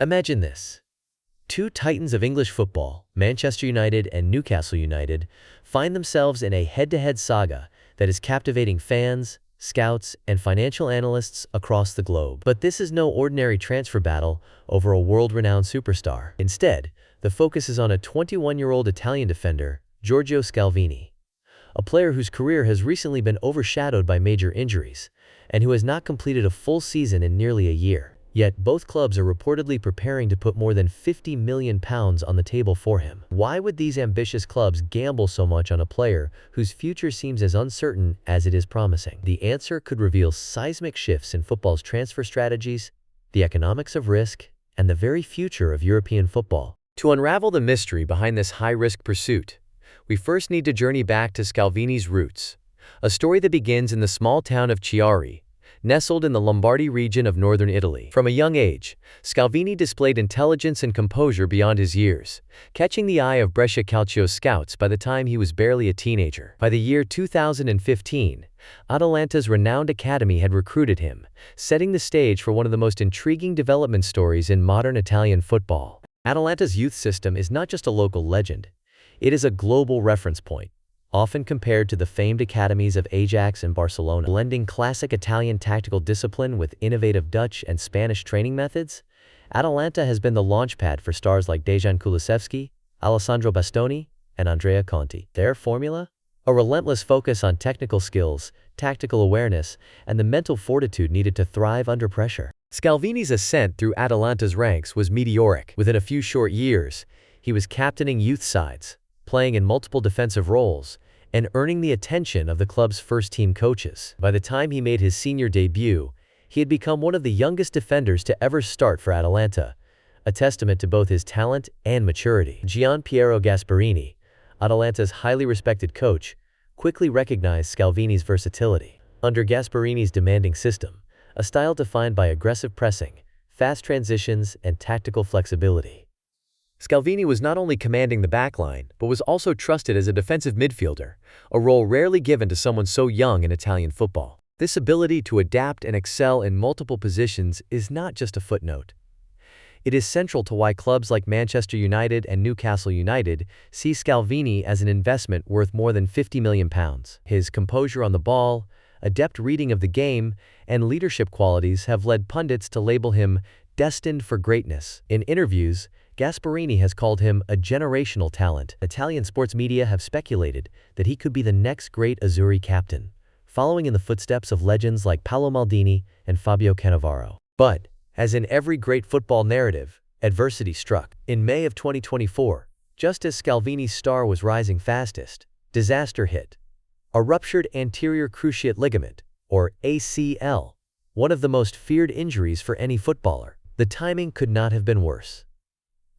Imagine this. Two titans of English football, Manchester United and Newcastle United, find themselves in a head-to-head saga that is captivating fans, scouts, and financial analysts across the globe. But this is no ordinary transfer battle over a world-renowned superstar. Instead, the focus is on a 21-year-old Italian defender, Giorgio Scalvini, a player whose career has recently been overshadowed by major injuries, and who has not completed a full season in nearly a year. Yet, both clubs are reportedly preparing to put more than £50 million on the table for him. Why would these ambitious clubs gamble so much on a player whose future seems as uncertain as it is promising? The answer could reveal seismic shifts in football's transfer strategies, the economics of risk, and the very future of European football. To unravel the mystery behind this high-risk pursuit, we first need to journey back to Scalvini's roots, a story that begins in the small town of Chiari, nestled in the Lombardy region of northern Italy. From a young age, Scalvini displayed intelligence and composure beyond his years, catching the eye of Brescia Calcio scouts by the time he was barely a teenager. By the year 2015, Atalanta's renowned academy had recruited him, setting the stage for one of the most intriguing development stories in modern Italian football. Atalanta's youth system is not just a local legend, it is a global reference point, often compared to the famed academies of Ajax and Barcelona. Blending classic Italian tactical discipline with innovative Dutch and Spanish training methods, Atalanta has been the launchpad for stars like Dejan Kulusevski, Alessandro Bastoni, and Andrea Conti. Their formula? A relentless focus on technical skills, tactical awareness, and the mental fortitude needed to thrive under pressure. Scalvini's ascent through Atalanta's ranks was meteoric. Within a few short years, he was captaining youth sides, playing in multiple defensive roles, and earning the attention of the club's first-team coaches. By the time he made his senior debut, he had become one of the youngest defenders to ever start for Atalanta, a testament to both his talent and maturity. Gianpiero Gasperini, Atalanta's highly respected coach, quickly recognized Scalvini's versatility. Under Gasperini's demanding system, a style defined by aggressive pressing, fast transitions, and tactical flexibility, Scalvini was not only commanding the backline, but was also trusted as a defensive midfielder, a role rarely given to someone so young in Italian football. This ability to adapt and excel in multiple positions is not just a footnote. It is central to why clubs like Manchester United and Newcastle United see Scalvini as an investment worth more than £50 million. His composure on the ball, adept reading of the game, and leadership qualities have led pundits to label him destined for greatness. In interviews, Gasperini has called him a generational talent. Italian sports media have speculated that he could be the next great Azzurri captain, following in the footsteps of legends like Paolo Maldini and Fabio Cannavaro. But, as in every great football narrative, adversity struck. In May of 2024, just as Scalvini's star was rising fastest, disaster hit. A ruptured anterior cruciate ligament, or ACL, one of the most feared injuries for any footballer. The timing could not have been worse.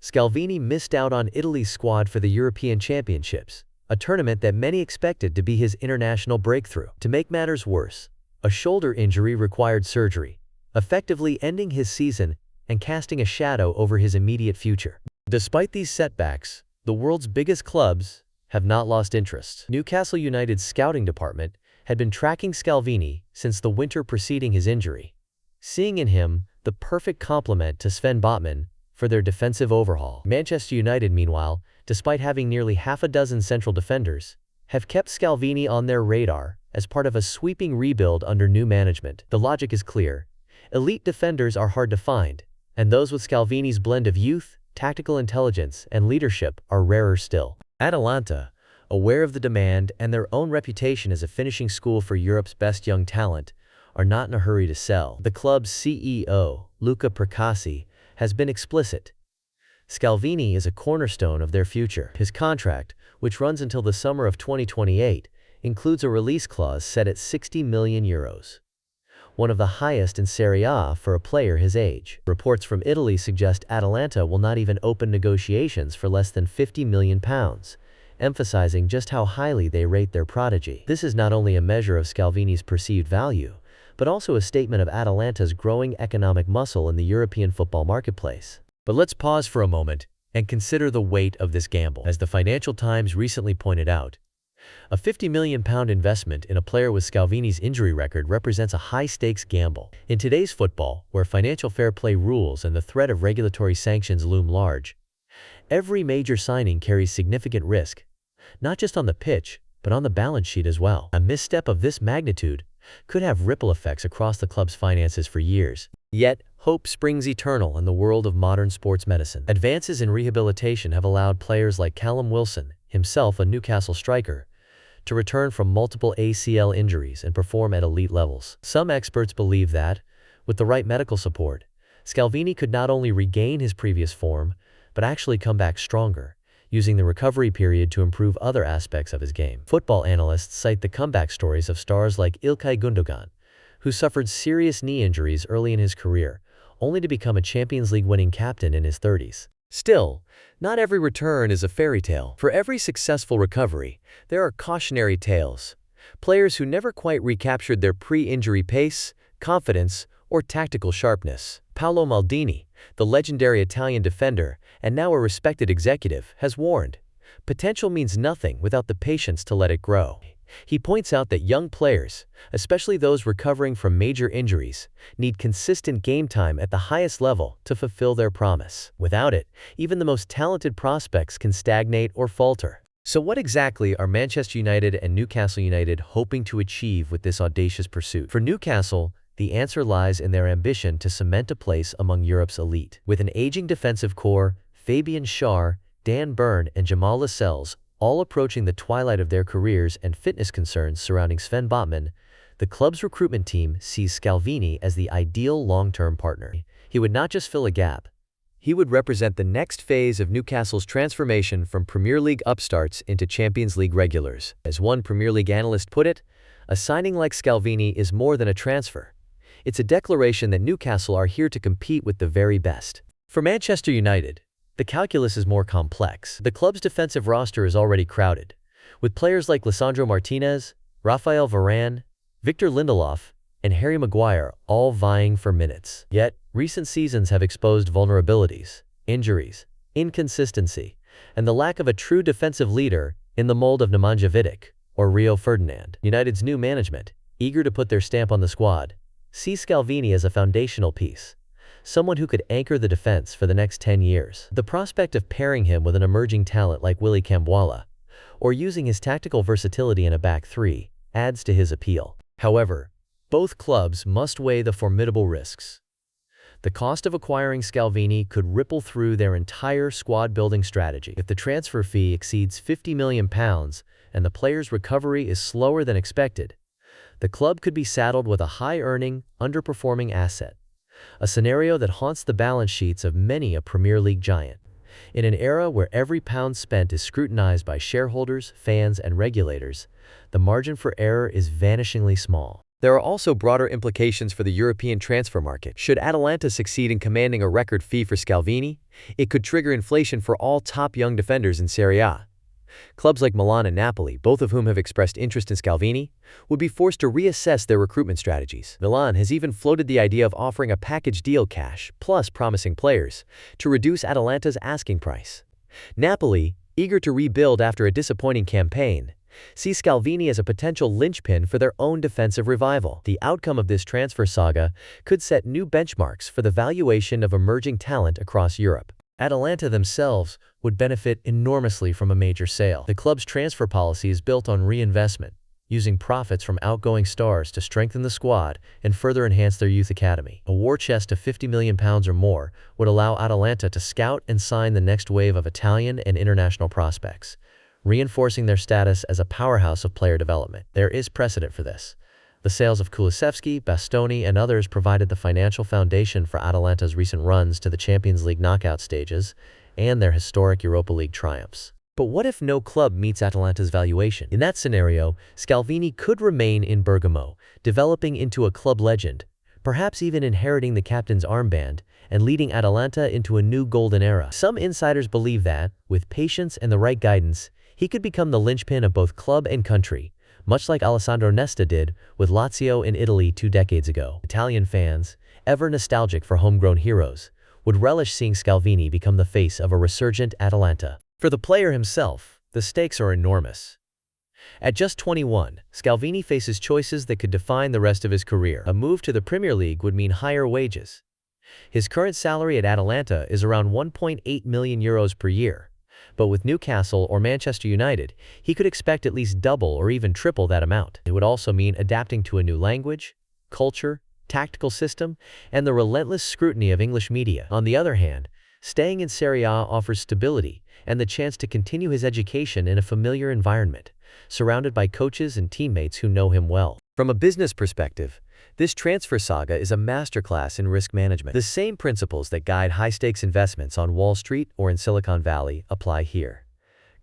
Scalvini missed out on Italy's squad for the European Championships, a tournament that many expected to be his international breakthrough. To make matters worse, a shoulder injury required surgery, effectively ending his season and casting a shadow over his immediate future. Despite these setbacks, the world's biggest clubs have not lost interest. Newcastle United's scouting department had been tracking Scalvini since the winter preceding his injury, seeing in him the perfect complement to Sven Botman for their defensive overhaul. Manchester United, meanwhile, despite having nearly half a dozen central defenders, have kept Scalvini on their radar as part of a sweeping rebuild under new management. The logic is clear. Elite defenders are hard to find, and those with Scalvini's blend of youth, tactical intelligence, and leadership are rarer still. Atalanta, aware of the demand and their own reputation as a finishing school for Europe's best young talent, are not in a hurry to sell. The club's CEO, Luca Percassi, has been explicit. Scalvini is a cornerstone of their future. His contract, which runs until the summer of 2028, includes a release clause set at €60 million, one of the highest in Serie A for a player his age. Reports from Italy suggest Atalanta will not even open negotiations for less than £50 million, emphasizing just how highly they rate their prodigy. This is not only a measure of Scalvini's perceived value, but also a statement of Atalanta's growing economic muscle in the European football marketplace. But let's pause for a moment and consider the weight of this gamble. As the Financial Times recently pointed out, A £50 million investment in a player with Scalvini's injury record represents a high-stakes gamble. In today's football, where financial fair play rules and the threat of regulatory sanctions loom large, every major signing carries significant risk, not just on the pitch, but on the balance sheet as well. A misstep of this magnitude could have ripple effects across the club's finances for years. Yet, hope springs eternal in the world of modern sports medicine. Advances in rehabilitation have allowed players like Callum Wilson, himself a Newcastle striker, to return from multiple ACL injuries and perform at elite levels. Some experts believe that, with the right medical support, Scalvini could not only regain his previous form, but actually come back stronger, using the recovery period to improve other aspects of his game. Football analysts cite the comeback stories of stars like İlkay Gündoğan, who suffered serious knee injuries early in his career, only to become a Champions League winning captain in his 30s. Still, not every return is a fairy tale. For every successful recovery, there are cautionary tales. Players who never quite recaptured their pre-injury pace, confidence, or tactical sharpness. Paolo Maldini, the legendary Italian defender and now a respected executive, has warned, potential means nothing without the patience to let it grow. He points out that young players, especially those recovering from major injuries, need consistent game time at the highest level to fulfill their promise. Without it, even the most talented prospects can stagnate or falter. So what exactly are Manchester United and Newcastle United hoping to achieve with this audacious pursuit? For Newcastle, the answer lies in their ambition to cement a place among Europe's elite. With an aging defensive core, Fabian Schär, Dan Burn, and Jamal Lascelles all approaching the twilight of their careers and fitness concerns surrounding Sven Botman, the club's recruitment team sees Scalvini as the ideal long-term partner. He would not just fill a gap. He would represent the next phase of Newcastle's transformation from Premier League upstarts into Champions League regulars. As one Premier League analyst put it, a signing like Scalvini is more than a transfer. It's a declaration that Newcastle are here to compete with the very best. For Manchester United, the calculus is more complex. The club's defensive roster is already crowded, with players like Lisandro Martinez, Rafael Varane, Victor Lindelof, and Harry Maguire all vying for minutes. Yet, recent seasons have exposed vulnerabilities, injuries, inconsistency, and the lack of a true defensive leader in the mold of Nemanja Vidic or Rio Ferdinand. United's new management, eager to put their stamp on the squad, sees Scalvini as a foundational piece, someone who could anchor the defense for the next 10 years. The prospect of pairing him with an emerging talent like Willy Cambuala, or using his tactical versatility in a back three, adds to his appeal. However, both clubs must weigh the formidable risks. The cost of acquiring Scalvini could ripple through their entire squad-building strategy. If the transfer fee exceeds £50 million and the player's recovery is slower than expected, the club could be saddled with a high-earning, underperforming asset, a scenario that haunts the balance sheets of many a Premier League giant. In an era where every pound spent is scrutinized by shareholders, fans, and regulators, the margin for error is vanishingly small. There are also broader implications for the European transfer market. Should Atalanta succeed in commanding a record fee for Scalvini, it could trigger inflation for all top young defenders in Serie A. Clubs like Milan and Napoli, both of whom have expressed interest in Scalvini, would be forced to reassess their recruitment strategies. Milan has even floated the idea of offering a package deal, cash plus promising players, to reduce Atalanta's asking price. Napoli, eager to rebuild after a disappointing campaign, sees Scalvini as a potential linchpin for their own defensive revival. The outcome of this transfer saga could set new benchmarks for the valuation of emerging talent across Europe. Atalanta themselves would benefit enormously from a major sale. The club's transfer policy is built on reinvestment, using profits from outgoing stars to strengthen the squad and further enhance their youth academy. A war chest of £50 million or more would allow Atalanta to scout and sign the next wave of Italian and international prospects, reinforcing their status as a powerhouse of player development. There is precedent for this. The sales of Kulusevski, Bastoni, and others provided the financial foundation for Atalanta's recent runs to the Champions League knockout stages and their historic Europa League triumphs. But what if no club meets Atalanta's valuation? In that scenario, Scalvini could remain in Bergamo, developing into a club legend, perhaps even inheriting the captain's armband and leading Atalanta into a new golden era. Some insiders believe that, with patience and the right guidance, he could become the linchpin of both club and country, much like Alessandro Nesta did with Lazio in Italy 2 decades ago. Italian fans, ever nostalgic for homegrown heroes, would relish seeing Scalvini become the face of a resurgent Atalanta. For the player himself, the stakes are enormous. At just 21, Scalvini faces choices that could define the rest of his career. A move to the Premier League would mean higher wages. His current salary at Atalanta is around €1.8 million per year. But with Newcastle or Manchester United, he could expect at least double or even triple that amount. It would also mean adapting to a new language, culture, tactical system, and the relentless scrutiny of English media. On the other hand, staying in Serie A offers stability and the chance to continue his education in a familiar environment, surrounded by coaches and teammates who know him well. From a business perspective, this transfer saga is a masterclass in risk management. The same principles that guide high-stakes investments on Wall Street or in Silicon Valley apply here.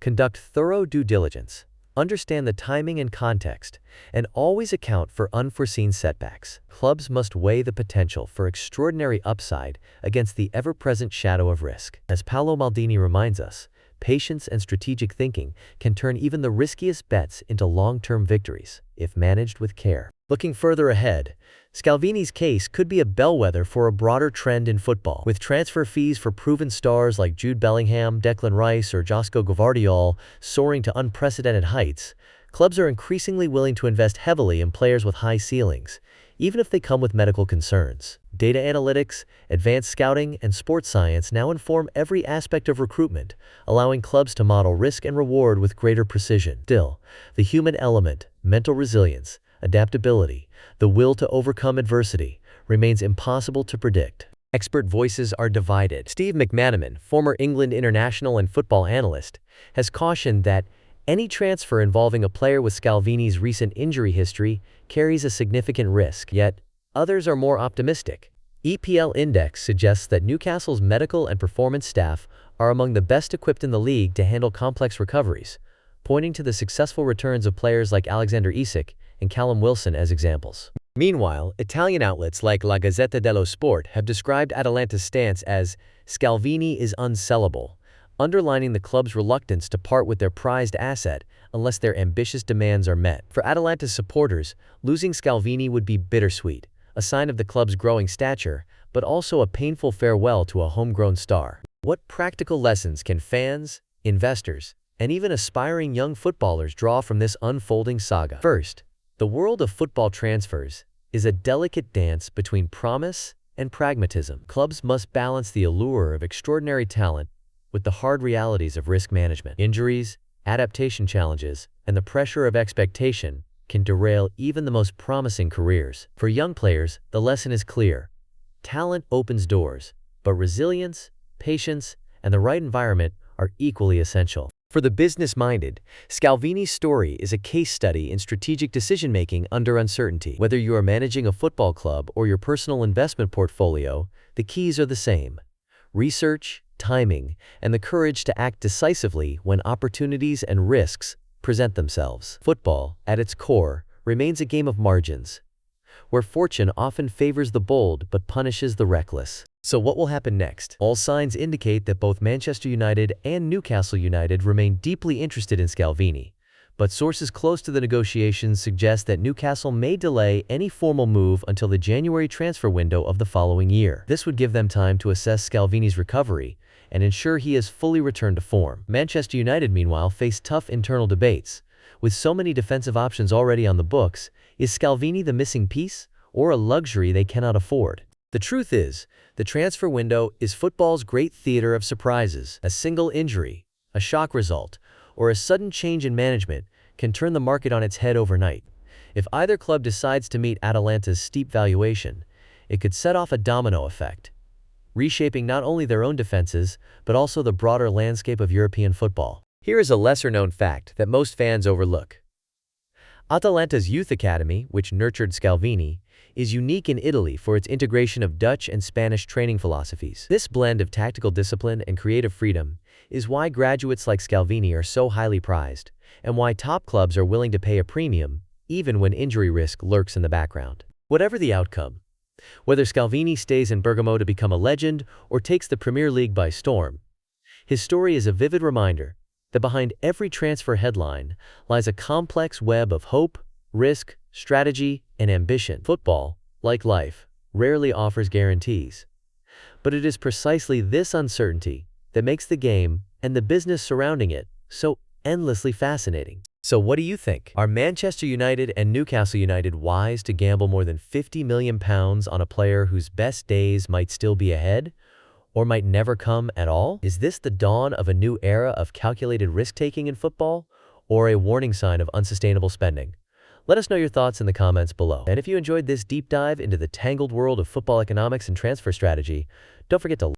Conduct thorough due diligence, understand the timing and context, and always account for unforeseen setbacks. Clubs must weigh the potential for extraordinary upside against the ever-present shadow of risk. As Paolo Maldini reminds us, patience and strategic thinking can turn even the riskiest bets into long-term victories, if managed with care. Looking further ahead, Scalvini's case could be a bellwether for a broader trend in football. With transfer fees for proven stars like Jude Bellingham, Declan Rice, or Josko Gvardiol soaring to unprecedented heights, clubs are increasingly willing to invest heavily in players with high ceilings, even if they come with medical concerns. Data analytics, advanced scouting, and sports science now inform every aspect of recruitment, allowing clubs to model risk and reward with greater precision. Still, the human element, mental resilience, adaptability, the will to overcome adversity, remains impossible to predict. Expert voices are divided. Steve McManaman, former England international and football analyst, has cautioned that any transfer involving a player with Scalvini's recent injury history carries a significant risk, yet others are more optimistic. EPL Index suggests that Newcastle's medical and performance staff are among the best equipped in the league to handle complex recoveries, pointing to the successful returns of players like Alexander Isak and Callum Wilson as examples. Meanwhile, Italian outlets like La Gazzetta dello Sport have described Atalanta's stance as "Scalvini is unsellable," underlining the club's reluctance to part with their prized asset unless their ambitious demands are met. For Atalanta's supporters, losing Scalvini would be bittersweet, a sign of the club's growing stature, but also a painful farewell to a homegrown star. What practical lessons can fans, investors, and even aspiring young footballers draw from this unfolding saga? First, the world of football transfers is a delicate dance between promise and pragmatism. Clubs must balance the allure of extraordinary talent with the hard realities of risk management. Injuries, adaptation challenges, and the pressure of expectation can derail even the most promising careers. For young players, the lesson is clear. Talent opens doors, but resilience, patience, and the right environment are equally essential. For the business-minded, Scalvini's story is a case study in strategic decision-making under uncertainty. Whether you are managing a football club or your personal investment portfolio, the keys are the same: research, timing, and the courage to act decisively when opportunities and risks present themselves. Football, at its core, remains a game of margins, where fortune often favors the bold but punishes the reckless. So what will happen next? All signs indicate that both Manchester United and Newcastle United remain deeply interested in Scalvini, but sources close to the negotiations suggest that Newcastle may delay any formal move until the January transfer window of the following year. This would give them time to assess Scalvini's recovery and ensure he has fully returned to form. Manchester United, meanwhile, face tough internal debates. With so many defensive options already on the books, is Scalvini the missing piece or a luxury they cannot afford? The truth is, the transfer window is football's great theater of surprises. A single injury, a shock result, or a sudden change in management can turn the market on its head overnight. If either club decides to meet Atalanta's steep valuation, it could set off a domino effect, reshaping not only their own defenses, but also the broader landscape of European football. Here is a lesser-known fact that most fans overlook. Atalanta's youth academy, which nurtured Scalvini, is unique in Italy for its integration of Dutch and Spanish training philosophies. This blend of tactical discipline and creative freedom is why graduates like Scalvini are so highly prized, and why top clubs are willing to pay a premium, even when injury risk lurks in the background. Whatever the outcome, whether Scalvini stays in Bergamo to become a legend or takes the Premier League by storm, his story is a vivid reminder that behind every transfer headline lies a complex web of hope, risk, strategy, and ambition. Football, like life, rarely offers guarantees. But it is precisely this uncertainty that makes the game and the business surrounding it so endlessly fascinating. So what do you think? Are Manchester United and Newcastle United wise to gamble more than £50 million on a player whose best days might still be ahead, or might never come at all? Is this the dawn of a new era of calculated risk-taking in football, or a warning sign of unsustainable spending? Let us know your thoughts in the comments below. And if you enjoyed this deep dive into the tangled world of football economics and transfer strategy, don't forget to